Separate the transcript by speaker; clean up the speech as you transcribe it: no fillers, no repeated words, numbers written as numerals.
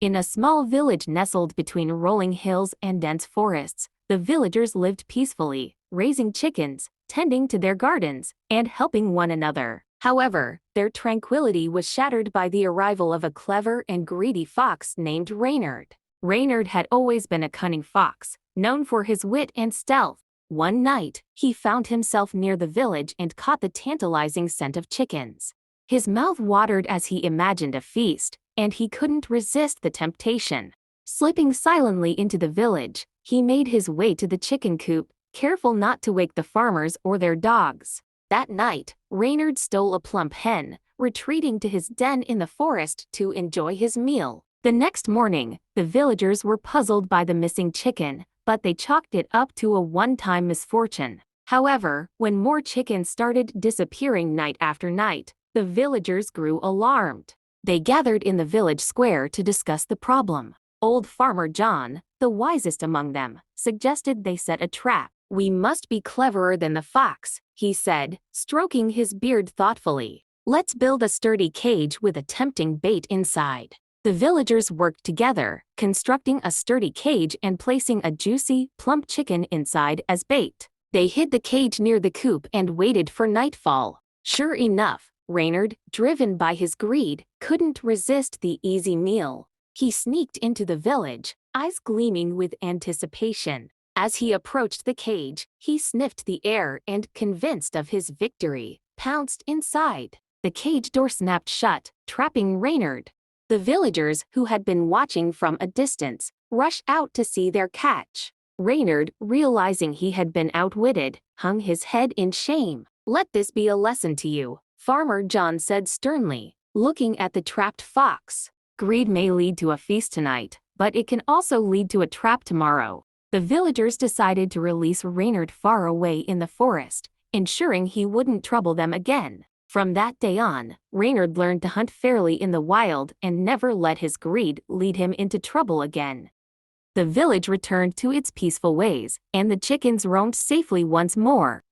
Speaker 1: In a small village nestled between rolling hills and dense forests, the villagers lived peacefully, raising chickens, tending to their gardens, and helping one another. However, their tranquility was shattered by the arrival of a clever and greedy fox named Reynard. Reynard had always been a cunning fox, known for his wit and stealth. One night, he found himself near the village and caught the tantalizing scent of chickens. His mouth watered as he imagined a feast, and he couldn't resist the temptation. Slipping silently into the village, he made his way to the chicken coop, careful not to wake the farmers or their dogs. That night, Reynard stole a plump hen, retreating to his den in the forest to enjoy his meal. The next morning, the villagers were puzzled by the missing chicken, but they chalked it up to a one-time misfortune. However, when more chickens started disappearing night after night, the villagers grew alarmed. They gathered in the village square to discuss the problem. Old Farmer John, the wisest among them, suggested they set a trap. "We must be cleverer than the fox," he said, stroking his beard thoughtfully. "Let's build a sturdy cage with a tempting bait inside." The villagers worked together, constructing a sturdy cage and placing a juicy, plump chicken inside as bait. They hid the cage near the coop and waited for nightfall. Sure enough, Reynard, driven by his greed, couldn't resist the easy meal. He sneaked into the village, eyes gleaming with anticipation. As he approached the cage, he sniffed the air and, convinced of his victory, pounced inside. The cage door snapped shut, trapping Reynard. The villagers, who had been watching from a distance, rushed out to see their catch. Reynard, realizing he had been outwitted, hung his head in shame. "Let this be a lesson to you," Farmer John said sternly, looking at the trapped fox. "Greed may lead to a feast tonight, but it can also lead to a trap tomorrow." The villagers decided to release Reynard far away in the forest, ensuring he wouldn't trouble them again. From that day on, Reynard learned to hunt fairly in the wild and never let his greed lead him into trouble again. The village returned to its peaceful ways, and the chickens roamed safely once more.